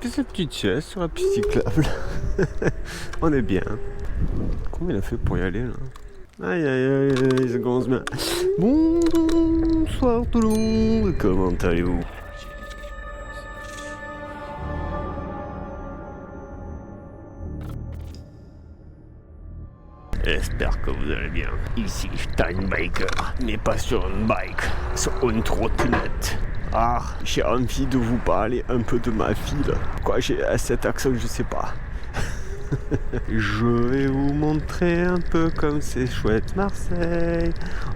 fait sa petite sieste sur la piste cyclable. On est bien. Comment il a fait pour y aller là? Aïe aïe aïe, ça commence bien. Bonsoir tout le monde, comment allez-vous? J'espère que vous allez bien. Ici Steinbiker, mais pas sur une bike, sur une trottinette. Ah, j'ai envie de vous parler un peu de ma ville. Quoi, j'ai cet accent, je sais pas. Je vais vous montrer un peu comme c'est chouette Marseille.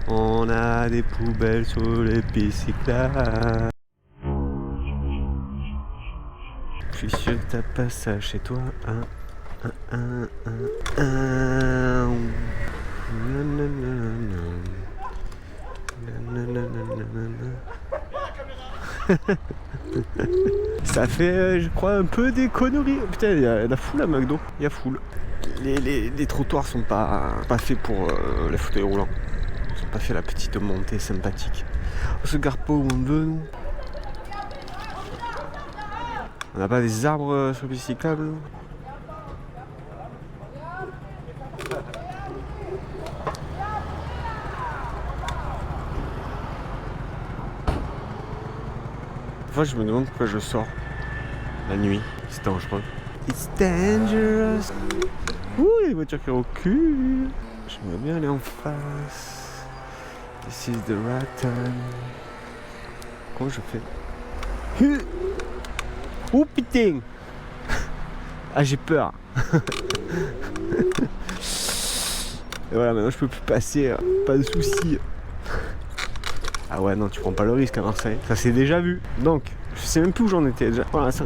On a des poubelles sur les pistes cyclables. Je suis sûr que t'as pas ça chez toi. Ça fait, je crois, un peu des conneries. Putain, il y a la foule à McDo. Il y a foule. Les trottoirs sont pas faits pour les fauteuils roulants. Ils sont pas fait la petite montée sympathique. On se gare pas où on veut, nous. On n'a pas des arbres sur les pistes cyclables, nous. Parfois, je me demande pourquoi je sors la nuit. C'est dangereux. It's dangerous. Ouh, il y a des voitures qui reculent. J'aimerais bien aller en face. This is the right time. Comment je fais? Oh putain. Ah, j'ai peur. Et voilà, maintenant je peux plus passer. Pas de soucis. Ah ouais, non, tu prends pas le risque à Marseille. Ça s'est déjà vu. Donc, je sais même plus où j'en étais déjà. Voilà, ça,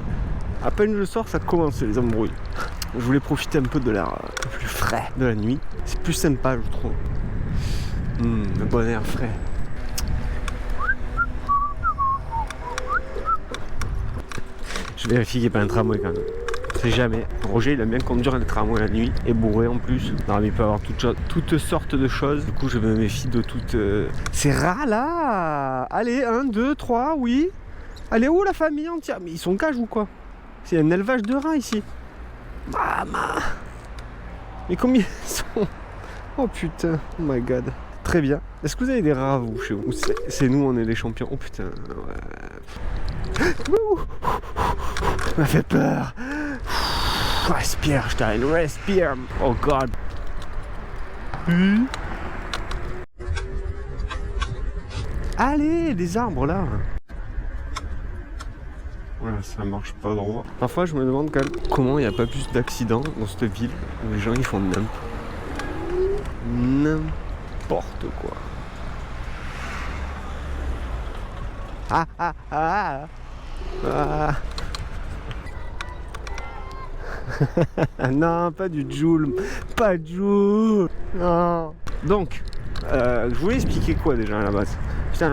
à peine je sors, ça commence les embrouilles. Je voulais profiter un peu de l'air un peu plus frais de la nuit. C'est plus sympa, je trouve. Le bon air frais. Je vérifie qu'il n'y ait pas un tramway quand même. On sait jamais. Roger, il aime bien conduire les tramways la nuit et bourré en plus. Non, mais il peut avoir toutes sortes de choses. Du coup, je me méfie de toutes. C'est rare là. Allez, 1, 2, 3, oui. Allez, où la famille entière? Mais ils sont cages ou quoi? C'est un élevage de rats ici. Maman. Mais combien ils sont? Oh putain, oh my god. Très bien. Est-ce que vous avez des rats vous chez vous? C'est nous, on est les champions. Oh putain, ouais. Ça m'a fait peur. Respire, Stein, respire. Oh god. Allez, les arbres là. Ouais, ça marche pas droit. Parfois, je me demande quand même comment il n'y a pas plus d'accidents dans cette ville où les gens ils font n'importe quoi. Non, pas du Joule. Pas de Joule. Non. Donc, je voulais expliquer quoi déjà à la base? Putain,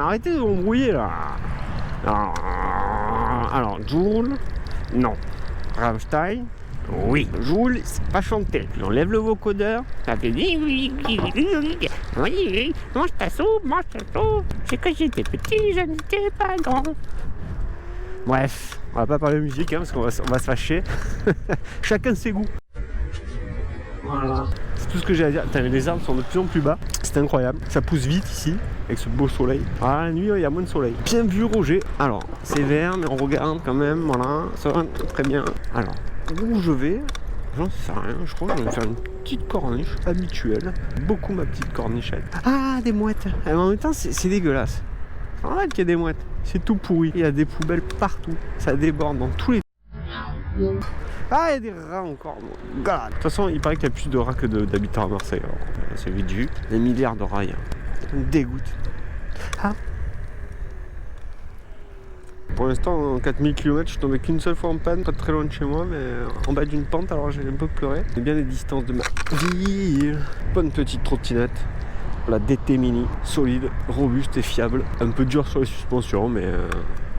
arrêtez de m'embrouiller là. Non. Alors, Joule, non. Rammstein, oui. Joule, c'est pas chanter. Tu enlèves le vocodeur, ça fait oui, mange ta soupe, mange ta soupe. C'est que j'étais petit, je n'étais pas grand. Bref, on va pas parler de musique hein, parce qu'on va se fâcher. Chacun ses goûts. Voilà. C'est tout ce que j'ai à dire. Putain, les arbres sont de plus en plus bas. C'est incroyable. Ça pousse vite ici, avec ce beau soleil. Ah, la nuit, il y a moins de soleil. Bien vu, Roger. Alors, c'est vert, mais on regarde quand même. Voilà, ça va très bien. Alors, où je vais, j'en sais rien. Je crois que je vais me faire une petite corniche habituelle. Beaucoup ma petite cornichette. Ah, des mouettes. Et en même temps, c'est dégueulasse. C'est normal qu'il y ait des mouettes. C'est tout pourri. Il y a des poubelles partout. Ça déborde dans tous les... Ah, il y a des rats encore. God. De toute façon, il paraît qu'il y a plus de rats que d'habitants à Marseille. Alors, c'est vite vu. Des milliards de rats. Ça me dégoûte. Ah. Pour l'instant, en 4000 km, je suis tombé qu'une seule fois en panne, pas très loin de chez moi, mais en bas d'une pente, alors j'ai un peu pleuré. C'est bien les distances de ma ville. Bonne petite trottinette. La DT Mini, solide, robuste et fiable. Un peu dur sur les suspensions, mais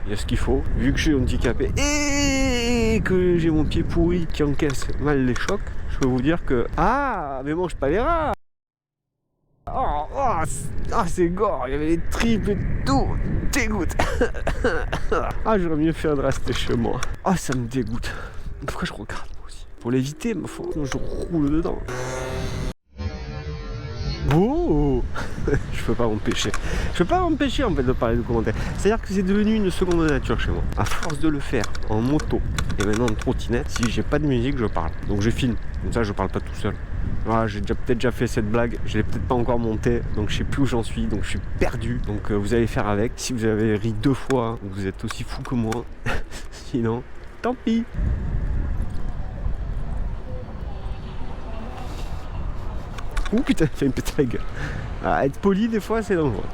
il y a ce qu'il faut. Vu que je suis handicapé et que j'ai mon pied pourri qui encaisse mal les chocs, je peux vous dire que... Ah, mais mange pas les rats. Oh, c'est gore, il y avait les tripes et tout. dégoûte. Ah, j'aurais mieux fait de rester chez moi. Ah, ça me dégoûte. Pourquoi je regarde moi aussi? Pour l'éviter, il faut que je roule dedans. Oh. Je peux pas m'empêcher. Je peux pas m'empêcher en fait de parler de commentaires. C'est-à-dire que c'est devenu une seconde nature chez moi. À force de le faire en moto et maintenant en trottinette, si j'ai pas de musique, je parle. Donc je filme. Comme ça, je parle pas tout seul. Voilà, j'ai peut-être déjà fait cette blague. Je l'ai peut-être pas encore montée. Donc je sais plus où j'en suis. Donc je suis perdu. Donc vous allez faire avec. Si vous avez ri 2 fois, vous êtes aussi fou que moi. Sinon, tant pis. Ouh putain, fait une petite gueule. Ah, être poli des fois c'est dangereux.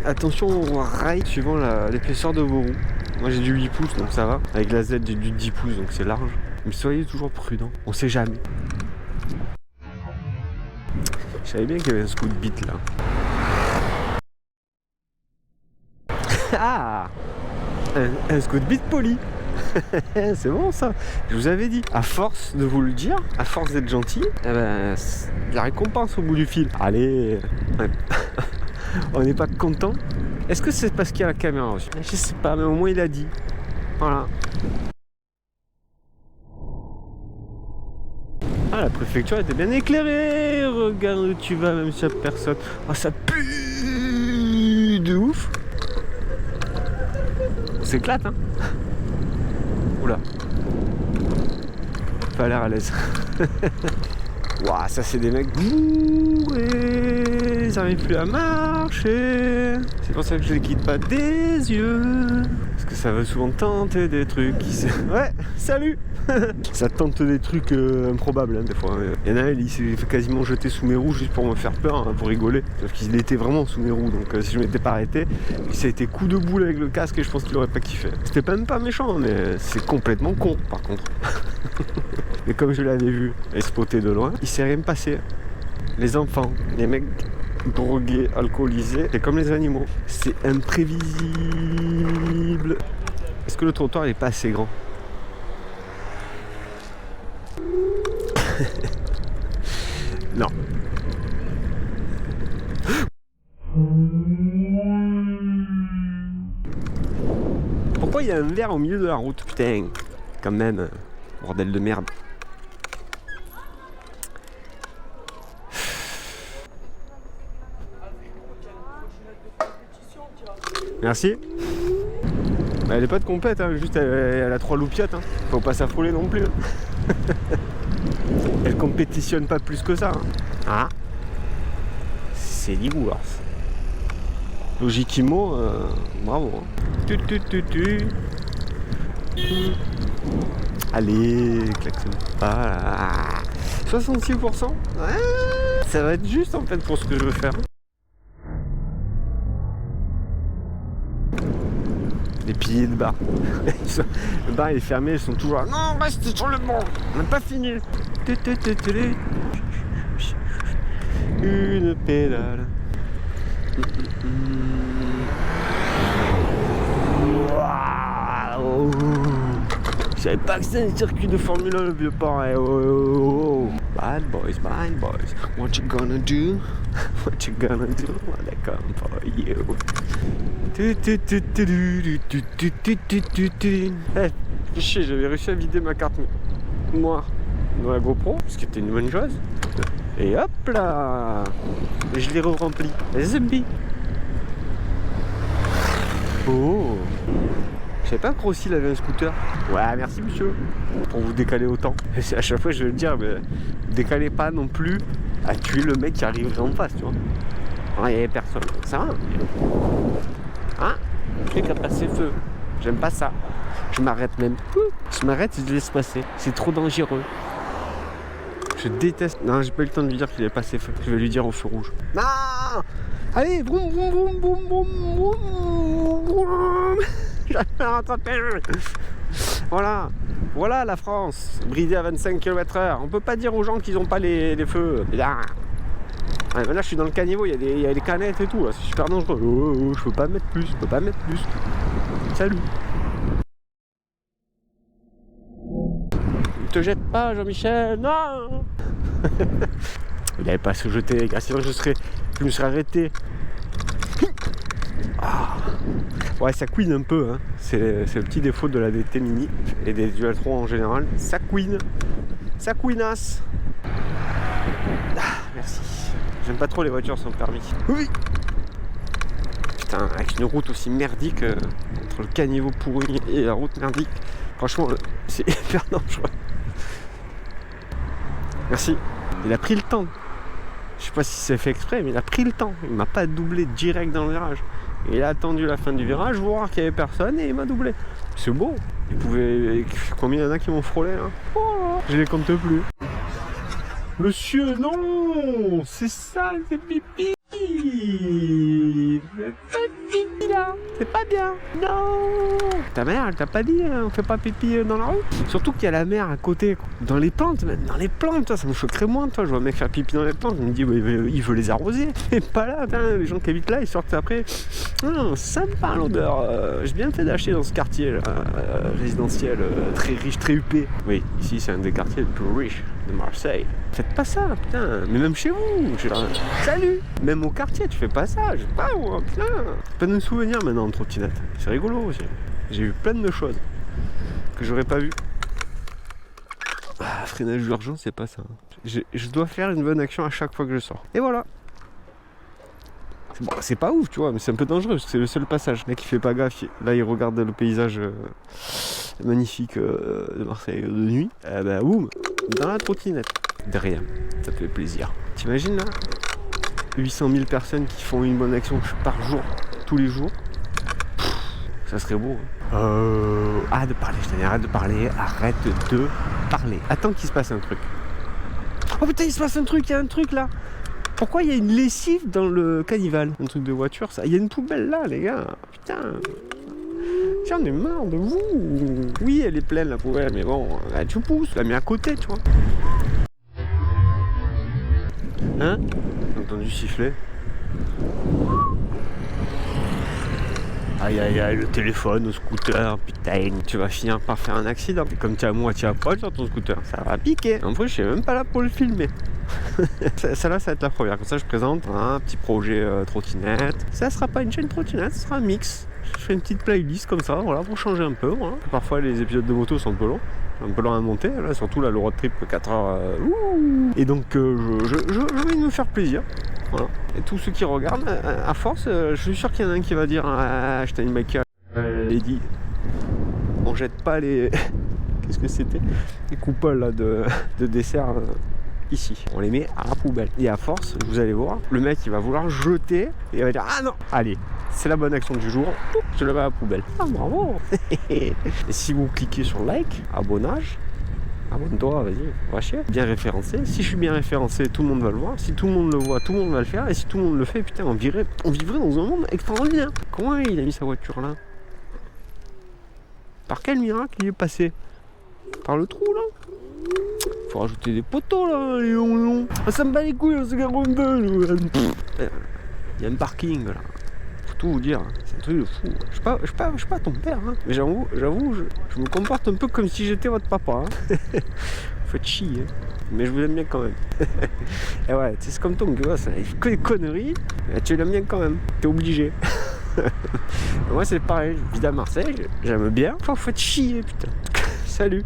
Attention au rail suivant l'épaisseur de vos roues. Moi j'ai du 8 pouces donc ça va. Avec la Z j'ai du 10 pouces donc c'est large. Mais soyez toujours prudents, on sait jamais. Je savais bien qu'il y avait un scoot beat là. Ah, un scoot beat poli. C'est bon ça. Je vous avais dit, à force de vous le dire, à force d'être gentil, eh ben, la récompense au bout du fil. Allez, ouais. On n'est pas content. Est-ce que c'est parce qu'il y a la caméra aussi? Je sais pas, mais au moins il a dit. Voilà. Ah, la préfecture était bien éclairée. Regarde où tu vas, même si y a personne. Oh, ça pue de ouf. On s'éclate, hein. Oula. Pas l'air à l'aise. Waouh, ça c'est des mecs bourrés. Ils n'arrivent plus à marcher. C'est pour ça que je les quitte pas des yeux. Parce que ça va souvent tenter des trucs qui se... Ouais, salut. Ça tente des trucs improbables hein, des fois. Il y en a un, il s'est fait quasiment jeter sous mes roues juste pour me faire peur, hein, pour rigoler. Sauf qu'il était vraiment sous mes roues, donc si je m'étais pas arrêté, ça a été coup de boule avec le casque et je pense qu'il aurait pas kiffé. C'était même pas méchant, mais c'est complètement con par contre. Mais comme je l'avais vu et spoté de loin, il s'est rien passé. Les enfants, les mecs drogués, alcoolisés, c'est comme les animaux. C'est imprévisible. Est-ce que le trottoir n'est pas assez grand? Non. Pourquoi il y a un verre au milieu de la route? Putain, quand même, bordel de merde. Merci. Bah, elle est pas de compète, hein, juste elle a 3 loupiottes. Hein. Faut pas s'affoler non plus. Elle compétitionne pas plus que ça. Hein. Ah, c'est Ligours. Logiquement, bravo. Hein. Allez, klaxonne pas. 66%. Ouais, ça va être juste en fait pour ce que je veux faire. Les piliers de bar. Le bar il est fermé, ils sont toujours là. Non, reste sur le banc, on n'a pas fini. Une pédale. Wow. Je savais pas que c'était un circuit de Formule 1 le vieux port. Bad boys, what you gonna do? What you gonna do when I come for you? Hey, chier, j'avais réussi à vider ma carte noire dans la GoPro, ce qui était une bonne chose. Et hop là, et je l'ai re-rempli. Zombie. Oh, je savais pas que Rossi il avait un scooter. Ouais, merci monsieur pour vous décaler autant. Et à chaque fois je vais le dire, mais décalez pas non plus à tuer le mec qui arriverait en face, tu vois. Ah, il y avait personne. Ça va. Hein? Le truc a passé feu. J'aime pas ça. Je m'arrête même. Je m'arrête et je laisse passer. C'est trop dangereux. Je déteste. Non, j'ai pas eu le temps de lui dire qu'il avait passé feu. Je vais lui dire au feu rouge. Non! Allez, boum boum boum boum boum boum boum. J'allais rattraper. Voilà. Voilà la France. Bridée à 25 km/h. On peut pas dire aux gens qu'ils ont pas les feux. Là. Ouais, là je suis dans le caniveau, il y a des canettes et tout, c'est super dangereux. Oh, je peux pas mettre plus, Salut. Ne te jette pas Jean-Michel, non. Il avait pas à se jeter les gars, sinon je me serais arrêté Ah. Ouais, ça couine un peu, hein. C'est le petit défaut de la DT Mini et des Dual 3 en général. Ça couine. Ça couinasse. Ah, merci. J'aime pas trop les voitures sans permis. Oui. Putain, avec une route aussi merdique, entre le caniveau pourri et la route merdique, franchement, c'est hyper dangereux. Merci. Il a pris le temps. Je sais pas si c'est fait exprès, mais il a pris le temps. Il m'a pas doublé direct dans le virage. Il a attendu la fin du virage, voir qu'il y avait personne et il m'a doublé. C'est beau. Il pouvait... Combien il y en a qui m'ont frôlé là? Oh, je les compte plus. Monsieur, non! C'est ça, c'est pipi! Fais pas pipi là! C'est pas bien! Non! Ta mère, elle t'a pas dit, on fait pas pipi dans la rue? Surtout qu'il y a la mer à côté, quoi. Dans les plantes, même dans les plantes, toi, ça me choquerait moins, toi. Je vois un mec faire pipi dans les plantes, je me dis, bah, il veut les arroser. Et pas là, putain, les gens qui habitent là, ils sortent après. Oh, sympa l'odeur. J'ai bien fait d'acheter dans ce quartier là, résidentiel, très riche, très huppé. Oui, ici c'est un des quartiers les plus riches de Marseille. Faites pas ça, putain, mais même chez vous, salut. Même au quartier, tu fais pas ça, je sais pas, moi, putain. Plein de souvenirs maintenant en trottinette, c'est rigolo aussi. J'ai vu plein de choses que j'aurais pas vu. Ah, freinage d'urgence, c'est pas ça. Je dois faire une bonne action à chaque fois que je sors. Et voilà. Bon, c'est pas ouf, tu vois, mais c'est un peu dangereux parce que c'est le seul passage. Le mec, il fait pas gaffe. Là, il regarde le paysage magnifique de Marseille de nuit. Bah, boum, dans la trottinette. De rien, ça fait plaisir. T'imagines là 800 000 personnes qui font une bonne action par jour, tous les jours. Pff, ça serait beau. Hein. Arrête de parler, je t'en ai arrête de parler. Arrête de parler. Attends qu'il se passe un truc. Oh putain, il se passe un truc, il y a un truc là. Pourquoi il y a une lessive dans le canival? Un truc de voiture, ça. Il y a une poubelle là, les gars. Putain. J'en ai marre de vous. Oui, elle est pleine la poubelle, mais bon, là, tu pousses, tu la mets à côté, tu vois. Hein? J'ai entendu siffler. Aïe aïe aïe, le téléphone, le scooter, putain, tu vas finir par faire un accident. Et comme tu es à moitié à poil sur ton scooter, ça va piquer. En plus, je suis même pas là pour le filmer. Celle-là, ça va être la première. Comme ça, je présente un petit projet trottinette. Ça sera pas une chaîne trottinette, ce sera un mix. Je fais une petite playlist comme ça, voilà, pour changer un peu. Voilà. Parfois, les épisodes de moto sont un peu longs. Un peu long à monter, là, surtout là, le road trip 4 heures. Et donc, je vais me faire plaisir. Voilà. Et tous ceux qui regardent, à force, je suis sûr qu'il y en a un qui va dire je t'ai une maquillage, Lady. On jette pas les. Qu'est-ce que c'était? Les coupoles là, de dessert ici. On les met à la poubelle. Et à force, vous allez voir, le mec il va vouloir jeter et il va dire ah non, allez, c'est la bonne action du jour, je le mets à la poubelle. Ah bravo. Et si vous cliquez sur like, abonnage, abonne-toi, vas-y, va chier. Bien référencé. Si je suis bien référencé, tout le monde va le voir. Si tout le monde le voit, tout le monde va le faire. Et si tout le monde le fait, putain, on vivrait dans un monde extraordinaire. Comment il a mis sa voiture là? Par quel miracle il est passé? Par le trou là? Faut rajouter des poteaux là, les longs. Ah, ça me bat les couilles, ce Il y a un parking là. Faut tout vous dire, c'est un truc de fou. Je suis pas ton père, hein. Mais j'avoue, je me comporte un peu comme si j'étais votre papa. Hein. Faites chier, hein. Mais je vous aime bien quand même. Et ouais, c'est comme ton gosse, il fait que des conneries, et tu l'aimes bien quand même. T'es obligé. Moi c'est pareil, je vis à Marseille, j'aime bien. Enfin, faites chier, putain. Salut.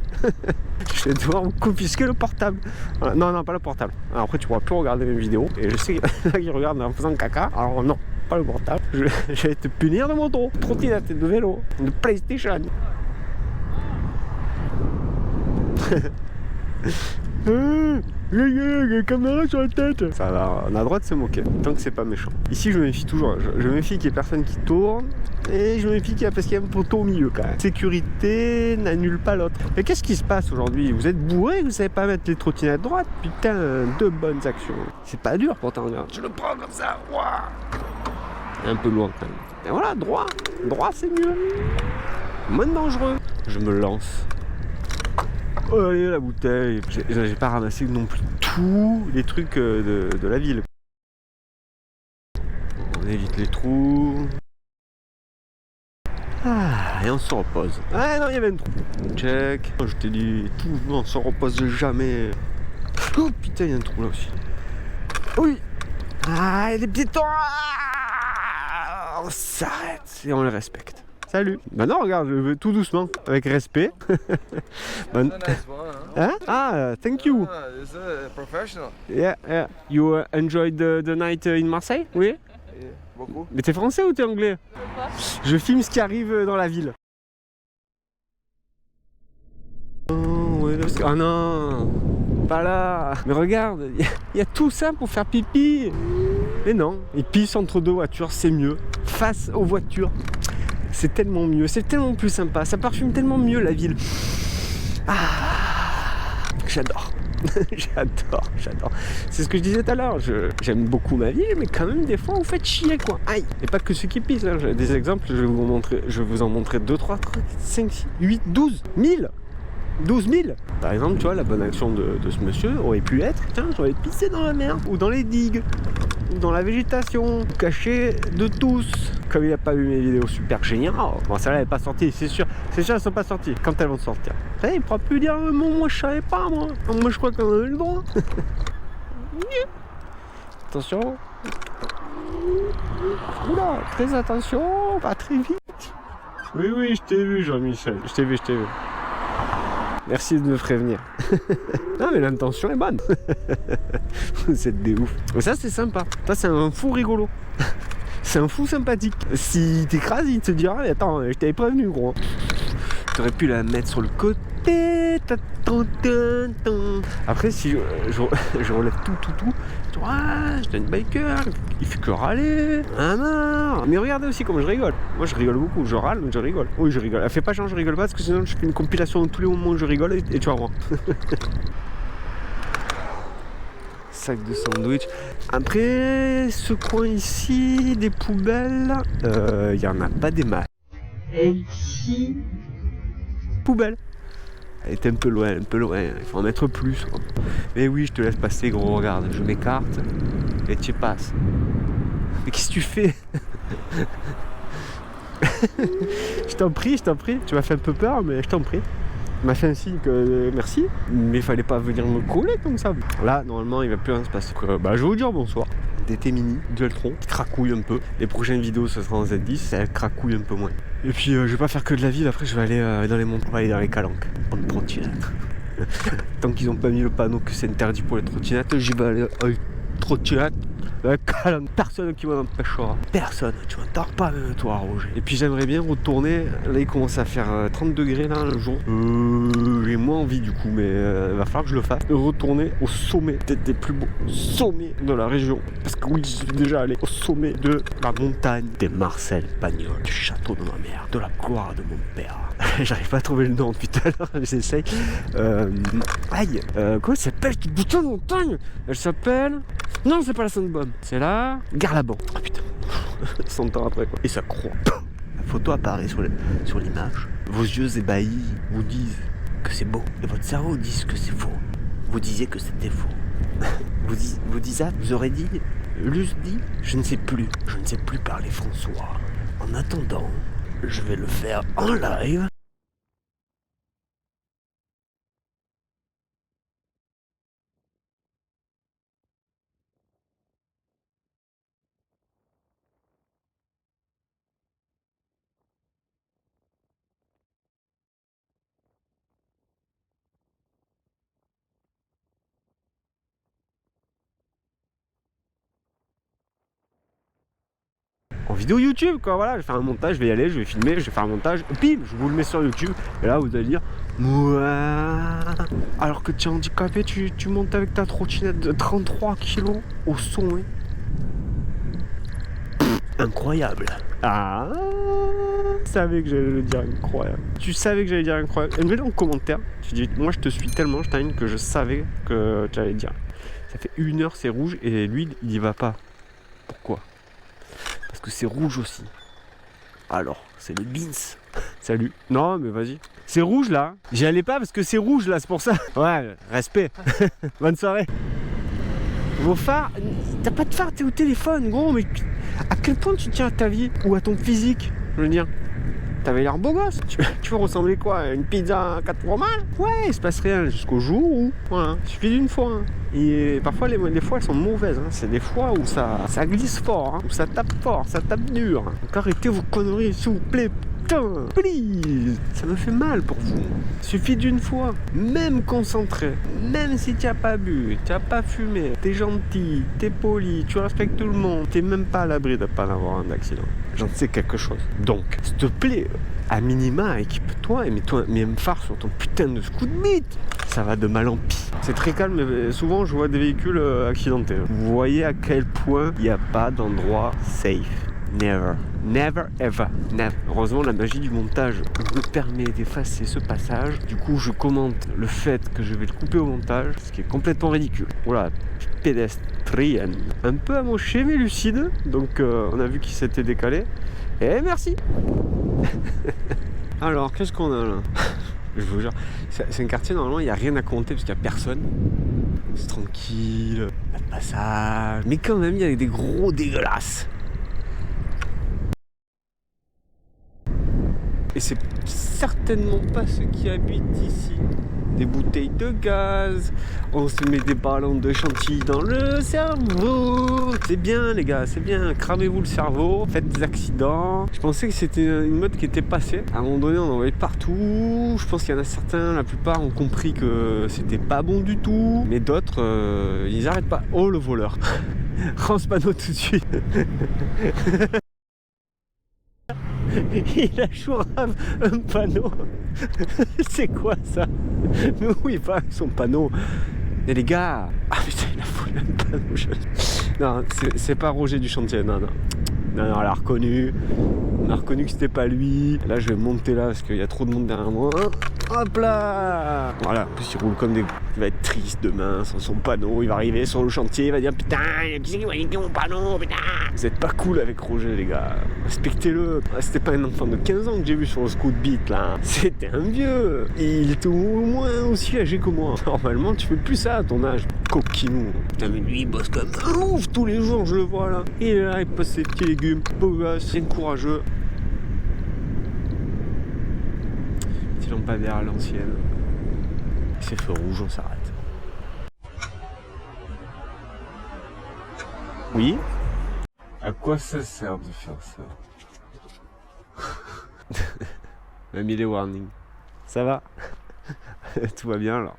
Je vais devoir vous confisquer le portable. Voilà. Non, pas le portable. Alors après, tu pourras plus regarder mes vidéos. Et je sais qu'il y en a qui regardent en faisant caca. Alors non, pas le portable. Je vais te punir de moto, de trottinette, de vélo, de PlayStation. La caméra sur la tête. Ça va, on a le droit de se moquer, tant que c'est pas méchant. Ici, je me méfie toujours. Je me méfie qu'il y ait personne qui tourne. Et je me méfie parce qu'il y a un poteau au milieu quand même. Sécurité n'annule pas l'autre. Mais qu'est-ce qui se passe aujourd'hui? Vous êtes bourré, vous savez pas mettre les trottinettes droites? Putain, deux bonnes actions. C'est pas dur pourtant, regarde. Je le prends comme ça. Wow. Un peu loin quand même. Et voilà, droit. Droit, c'est mieux. Moins dangereux. Je me lance. Oh, allez, la bouteille. J'ai pas ramassé non plus tous les trucs de la ville. On évite les trous. Ah, et on se repose. Ah non, il y avait un trou. Check. Je t'ai dit, tout, on se repose jamais. Oh putain, il y a un trou là aussi. Oui. Ah, les piétons. on s'arrête et on le respecte. Salut. Maintenant, regarde, je vais tout doucement, avec respect. Nice one, Hein? Ah, thank you. It's a professional. Yeah, yeah. You enjoyed the night in Marseille? Oui? Yeah, beaucoup. Mais t'es français ou t'es anglais? Je filme ce qui arrive dans la ville. Oh non, pas là. Mais regarde, il y a tout ça pour faire pipi. Mais non, il pisse entre deux voitures, c'est mieux. Face aux voitures, c'est tellement mieux, c'est tellement plus sympa. Ça parfume tellement mieux la ville. Ah, j'adore. J'adore. C'est ce que je disais tout à l'heure. J'aime beaucoup ma ville, mais quand même, des fois, vous faites chier, quoi. Aïe. Et pas que ceux qui pissent. Hein. J'ai des exemples, je vais vous en montrer 2, 3, 5, 6, 8, 12 000. 12 000. Par exemple, tu vois, la bonne action de ce monsieur aurait pu être, tiens, j'aurais pissé dans la mer, ou dans les digues, ou dans la végétation, caché de tous. Comme il n'a pas vu mes vidéos super géniales, bon, celle-là n'est pas sortie, c'est sûr, elles sont pas sorties. Quand elles vont sortir, il ne pourra plus dire, moi je savais pas, moi je crois qu'on avait le droit. Attention. Oula, très attention, pas très vite. Oui, je t'ai vu, Jean-Michel, je t'ai vu. Merci de me prévenir. Non mais l'intention est bonne. Vous êtes des ouf. Mais ça c'est sympa. Ça c'est un fou rigolo. C'est un fou sympathique. Si t'écrases, il te dira attends, je t'avais prévenu gros. T'aurais pu la mettre sur le côté. Après si je relève tout, je suis une biker, il fait que râler, mais regardez aussi comme je rigole. Moi je rigole beaucoup, je râle mais je rigole. Oui je rigole, elle fait pas genre je rigole pas parce que sinon je fais une compilation de tous les moments où je rigole et tu vas voir. Sac de sandwich. Après ce coin ici, des poubelles, il y en a pas des masses. Et ici, poubelle. Elle est un peu loin, il faut en mettre plus. Quoi. Mais oui, je te laisse passer, gros, regarde, je m'écarte et tu passes. Mais qu'est-ce que tu fais? Je t'en prie, tu m'as fait un peu peur, mais je t'en prie. Tu m'as fait un signe que merci, mais il fallait pas venir me coller comme ça. Là, normalement, il va plus rien se passer. Je vais vous dire bonsoir. DT Mini, Dualtron, qui cracouille un peu. Les prochaines vidéos, ce sera en Z10, ça cracouille un peu moins. Et puis, je vais pas faire que de la ville, après, je vais aller dans les montagnes, on va aller dans les calanques, en trottinette. Tant qu'ils ont pas mis le panneau que c'est interdit pour les trottinettes, j'y vais aller trottinette. Personne qui m'en empêchera. Personne, tu m'entends pas même toi Roger. Et puis j'aimerais bien retourner, là il commence à faire 30 degrés là le jour. J'ai moins envie du coup mais il va falloir que je le fasse. Retourner au sommet, peut-être des plus beaux sommets de la région. Parce que oui, je suis déjà allé au sommet de la montagne des Marcel Pagnol, du château de ma mère, de la gloire de mon père. J'arrive pas à trouver le nom depuis tout à l'heure, j'essaye. Comment ça s'appelle cette putain de montagne? Elle s'appelle... Non, c'est pas la Sainte-Baume, c'est la Garlaban. Oh putain, 100 ans après quoi. Et ça croît. La photo apparaît sur l'image. Vos yeux ébahis vous disent que c'est beau. Et votre cerveau dit que c'est faux. Vous disiez que c'était faux. Vous aurez dit, Luce dit, je ne sais plus parler François. En attendant, je vais le faire en live. En vidéo YouTube quoi, voilà, je vais faire un montage, je vais y aller, je vais filmer, je vais faire un montage, pim, je vous le mets sur YouTube, et là vous allez dire, ouais, alors que tu es handicapé, tu montes avec ta trottinette de 33 kilos au sommet. Incroyable. Ah, tu savais que j'allais le dire incroyable. Tu savais que j'allais dire incroyable. Mets-le en commentaire, tu dis, moi je te suis tellement, je t'invite que je savais que tu allais dire. Ça fait 1 heure, c'est rouge, et lui, il y va pas. Pourquoi ? Parce que c'est rouge aussi. Alors, c'est le Beans. Salut. Non, mais vas-y. C'est rouge là. J'y allais pas parce que c'est rouge là, c'est pour ça. Ouais, respect. Bonne soirée. Vos phares. T'as pas de phare, t'es au téléphone, gros, mais à quel point tu tiens à ta vie ou à ton physique, je veux dire. t'avais l'air beau gosse. Tu veux ressembler quoi à une pizza à 4 fromages? Ouais, il se passe rien jusqu'au jour où, voilà, il suffit d'une fois. Hein. Et parfois, les fois, elles sont mauvaises. Hein. C'est des fois où ça glisse fort, hein, où ça tape fort, ça tape dur. Donc arrêtez vos conneries, s'il vous plaît. Putain, please, ça me fait mal pour vous. Il suffit d'une fois, même concentré, même si tu n'as pas bu, tu n'as pas fumé, t'es gentil, t'es poli, tu respectes tout le monde, t'es même pas à l'abri de ne pas avoir un accident. J'en sais quelque chose. Donc, s'il te plaît, à minima, équipe-toi et mets un phare sur ton putain de scoot bite. Ça va de mal en pis. C'est très calme, mais souvent je vois des véhicules accidentés. Vous voyez à quel point il n'y a pas d'endroit safe. Never. Never ever. Never. Heureusement, la magie du montage me permet d'effacer ce passage. Du coup, je commente le fait que je vais le couper au montage, ce qui est complètement ridicule. Voilà, pédestrienne. Un peu amoché, mais lucide. Donc, on a vu qu'il s'était décalé. Et merci. Alors, qu'est-ce qu'on a là? Je vous jure, c'est un quartier, normalement, il n'y a rien à compter parce qu'il n'y a personne. C'est tranquille, pas de passage. Mais quand même, il y a des gros dégueulasses. Et c'est certainement pas ceux qui habitent ici. Des bouteilles de gaz, on se met des ballons de chantilly dans le cerveau. C'est bien les gars, c'est bien, cramez-vous le cerveau, faites des accidents. Je pensais que c'était une mode qui était passée. À un moment donné, on en voyait partout. Je pense qu'il y en a certains, la plupart ont compris que c'était pas bon du tout. Mais d'autres, ils arrêtent pas. Oh le voleur. Rends ce panneau tout de suite. Il a chourave un panneau. C'est quoi ça? Mais où il va avec son panneau? Et les gars, ah putain, il a volé un panneau. Non, c'est pas Roger du chantier, non. Non, on l'a reconnu. On a reconnu que c'était pas lui. Là, je vais monter là parce qu'il y a trop de monde derrière moi. Hop là. Voilà, en plus il roule comme des... Il va être triste demain sans son panneau. Il va arriver sur le chantier, il va dire putain, qui c'est qui m'a niqué mon panneau, putain. Vous êtes pas cool avec Roger, les gars. Respectez-le. C'était pas un enfant de 15 ans que j'ai vu sur le scoot beat là. C'était un vieux. Il était au moins aussi âgé que moi. Normalement, tu fais plus ça à ton âge. Coquinou. Putain, mais lui, il bosse comme un ouf tous les jours, je le vois là. Il est là, il passe ses petits légumes. Beau gosse, bien courageux. Petit lampadaire à l'ancienne. C'est feu rouge, on s'arrête. Oui? À quoi ça sert de faire ça? M'a mis les warnings. Ça va? Tout va bien alors.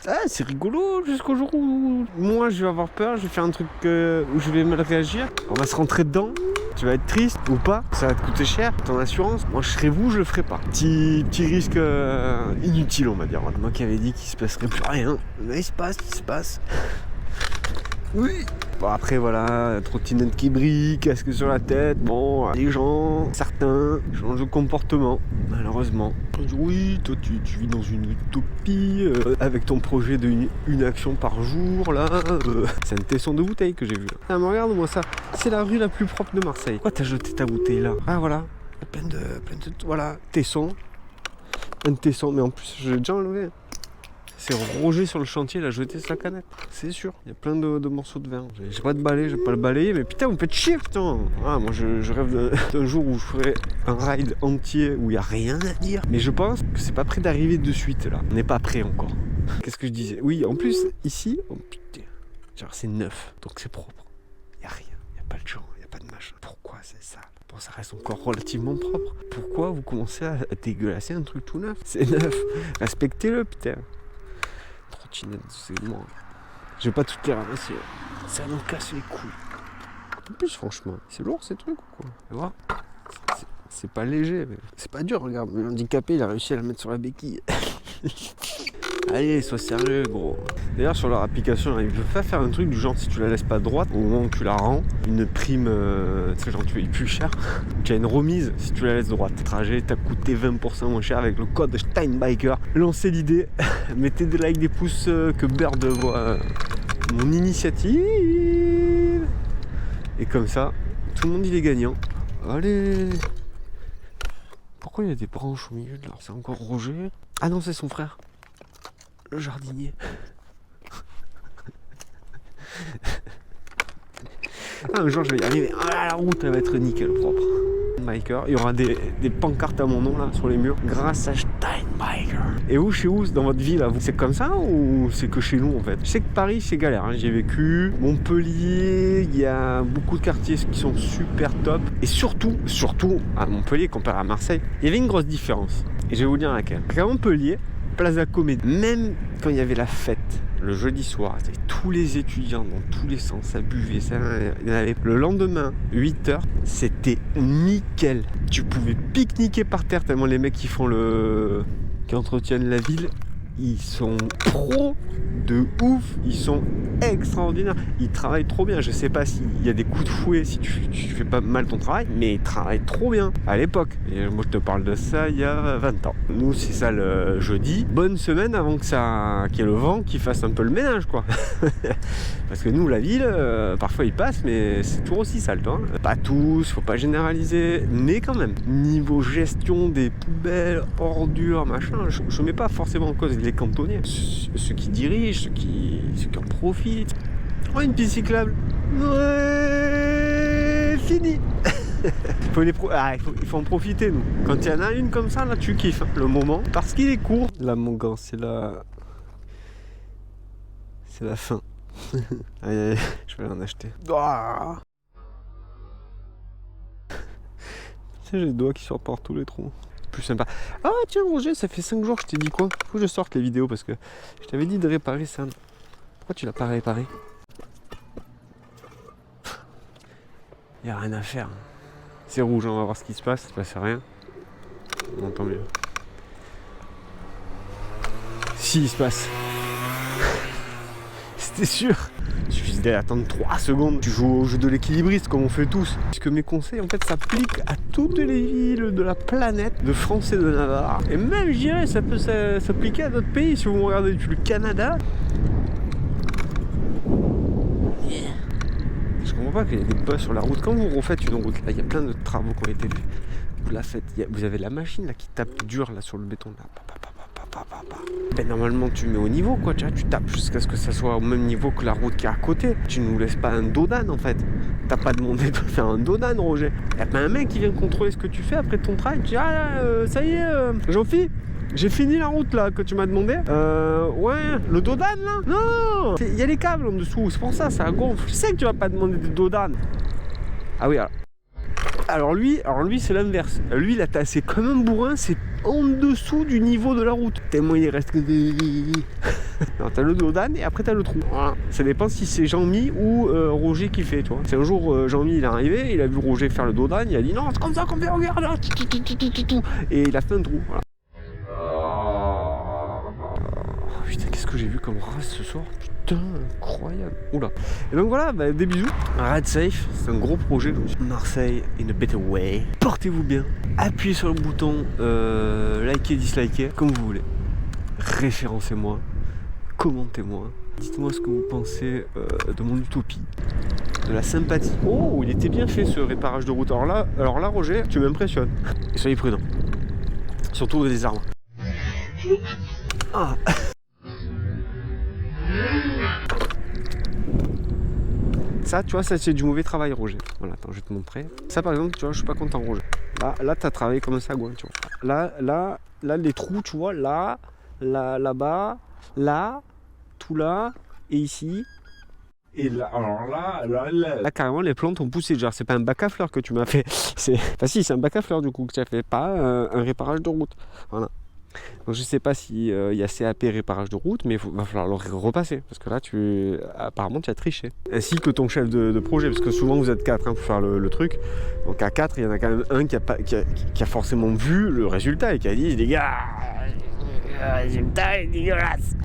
Ah, c'est rigolo jusqu'au jour où moi je vais avoir peur, je vais faire un truc où je vais mal réagir. On va se rentrer dedans. Tu vas être triste ou pas, ça va te coûter cher, ton assurance. Moi je serais vous, je le ferais pas. Petit risque inutile on va dire. Moi qui avais dit qu'il se passerait plus rien, mais il se passe. Oui. Bon après voilà, trottinette qui brille, casque sur la tête, bon, les gens, certains changent de comportement, malheureusement. Oui, toi tu vis dans une utopie, avec ton projet d'une action par jour, là, c'est un tesson de bouteille que j'ai vu. Là. Ah mais regarde-moi ça, c'est la rue la plus propre de Marseille. Pourquoi t'as jeté ta bouteille là? Ah voilà, plein de voilà, tesson, un tesson, mais en plus je l'ai déjà enlevé. C'est Roger sur le chantier, il a jeté sa canette. C'est sûr, il y a plein de morceaux de verre. J'ai pas de balai, je vais pas le balayer, mais putain, vous me faites chier, putain. Ah, moi, je rêve d'un jour où je ferai un ride entier où il y a rien à dire. Mais je pense que c'est pas prêt d'arriver de suite, là. On n'est pas prêt encore. Qu'est-ce que je disais? Oui, en plus, ici, oh putain, genre c'est neuf, donc c'est propre. Il y a rien, il y a pas de gens, il y a pas de machin. Pourquoi c'est ça? Bon, ça reste encore relativement propre. Pourquoi vous commencez à dégueulasser un truc tout neuf? C'est neuf. Respectez-le, putain. Trottinette, c'est moi. Je vais pas toutes les ramasser. Ça m'en casse les couilles. En plus, franchement, c'est lourd ces trucs ou quoi? Tu vois, c'est pas léger, mais c'est pas dur. Regarde, le handicapé, il a réussi à la mettre sur la béquille. Allez, sois sérieux, gros. D'ailleurs, sur leur application, ils peuvent pas faire un truc du genre si tu la laisses pas droite, au moment où tu la rends, une prime, tu sais, genre tu payes plus cher. Tu as une remise si tu la laisses droite. Le trajet t'a coûté 20% moins cher avec le code Steinbiker. Lancez l'idée, mettez des likes, des pouces, que Bird voit mon initiative. Et comme ça, tout le monde il est gagnant. Allez. Pourquoi il y a des branches au milieu de là? C'est encore Roger? Ah non, c'est son frère. Le jardinier. Ah, un jour je vais y arriver. Ah, la route elle va être nickel propre. Steinbiker. Il y aura des pancartes à mon nom là sur les murs grâce à Steinbiker. Et vous, chez vous, dans votre vie là, c'est comme ça ou c'est que chez nous en fait? Je sais que Paris c'est galère, hein. J'y ai vécu. Montpellier, il y a beaucoup de quartiers qui sont super top. Et surtout à Montpellier comparé à Marseille, il y avait une grosse différence. Et je vais vous dire laquelle. À Montpellier, Plaza Comédie, même quand il y avait la fête, le jeudi soir, tous les étudiants dans tous les sens, ça buvait, ça, il y en avait. Le lendemain, 8h, c'était nickel. Tu pouvais pique-niquer par terre tellement les mecs qui entretiennent la ville, ils sont pros de ouf, ils sont extraordinaires, ils travaillent trop bien. Je sais pas s'il y a des coups de fouet si tu fais pas mal ton travail, mais ils travaillent trop bien à l'époque. Et moi je te parle de ça il y a 20 ans. Nous c'est ça le jeudi, bonne semaine avant qu'il y ait le vent qui fasse un peu le ménage quoi. Parce que nous la ville, parfois il passe mais c'est toujours aussi sale toi. Pas tous, faut pas généraliser, mais quand même. Niveau gestion des poubelles, ordures, machin, je mets pas forcément en cause les cantonniers, ceux qui dirigent, ceux qui en profitent. Oh, une piste cyclable. Ouais, fini. Il faut en profiter nous. Quand il y en a une comme ça, là tu kiffes hein, le moment. Parce qu'il est court. Là mon gars, c'est la fin. Aïe, aïe, je vais en acheter. Ah. Tu sais, j'ai les doigts qui sortent par tous les trous. Plus sympa. Ah tiens Roger, ça fait 5 jours que je t'ai dit quoi? Faut que je sorte les vidéos parce que je t'avais dit de réparer ça. Pourquoi tu l'as pas réparé? Y a rien à faire. C'est rouge, on va voir ce qui se passe, il se passe rien. On entend mieux. Si, il se passe. C'était sûr. Il suffisait d'attendre 3 secondes. Tu joues au jeu de l'équilibriste comme on fait tous. Puisque mes conseils en fait s'appliquent à toutes les villes de la planète, de France et de Navarre. Et même je dirais ça peut s'appliquer à d'autres pays. Si vous regardez le Canada. Je comprends pas qu'il y ait des buzz sur la route. Quand vous refaites une route, là il y a plein de travaux qui ont été faits. Vous la faites. Vous avez la machine là qui tape dur là sur le béton là. Ben normalement tu mets au niveau quoi, tu tapes jusqu'à ce que ça soit au même niveau que la route qui est à côté. Tu nous laisses pas un dodan en fait. T'as pas demandé de faire un dodan Roger. Y'a pas un mec qui vient contrôler ce que tu fais après ton travail. Tu dis ça y est Jean-Phi, j'ai fini la route là que tu m'as demandé. Ouais, le dodan là. Non, il y a les câbles en dessous, c'est pour ça gonfle. Je sais que tu vas pas demander de dodan. Ah oui alors lui c'est l'inverse. Lui il a tassé comme un bourrin, c'est en dessous du niveau de la route. Tellement il reste que des... Alors t'as le dodan et après t'as le trou. Voilà. Ça dépend si c'est Jean-Mi ou Roger qui fait, tu vois. C'est un jour Jean-Mi il est arrivé, il a vu Roger faire le dodan, il a dit non c'est comme ça qu'on fait, regarde là. Et il a fait un trou. Voilà. Oh, putain qu'est-ce que j'ai vu comme race ce soir. Putain, incroyable. Oula. Et donc voilà, des bisous. Ride safe, c'est un gros projet. Marseille in a better way. Portez-vous bien. Appuyez sur le bouton liker, disliker, comme vous voulez. Référencez-moi. Commentez-moi. Dites-moi ce que vous pensez de mon utopie. De la sympathie. Oh, il était bien fait ce réparage de route. Alors là Roger, tu m'impressionnes. Et soyez prudents. Surtout des arbres. Ah. Ça, tu vois, ça c'est du mauvais travail, Roger. Voilà, attends, je vais te montrer. Ça, par exemple, tu vois, je suis pas content, Roger. Là, t'as travaillé comme un sagouin, tu vois. Là, les trous, tu vois, là-bas, là, tout là, et ici. Et là, alors là, carrément, les plantes ont poussé. Genre, c'est pas un bac à fleurs que tu m'as fait. Enfin, si, c'est un bac à fleurs, du coup, que tu as fait, pas un réparage de route. Voilà. Donc je sais pas s'il y a CAP réparage de route, mais il va falloir le repasser parce que là apparemment tu as triché. Ainsi que ton chef de projet, parce que souvent vous êtes 4 pour faire le truc. Donc à 4, il y en a quand même un qui a forcément vu le résultat et qui a dit les gars, le résultat est dégueulasse.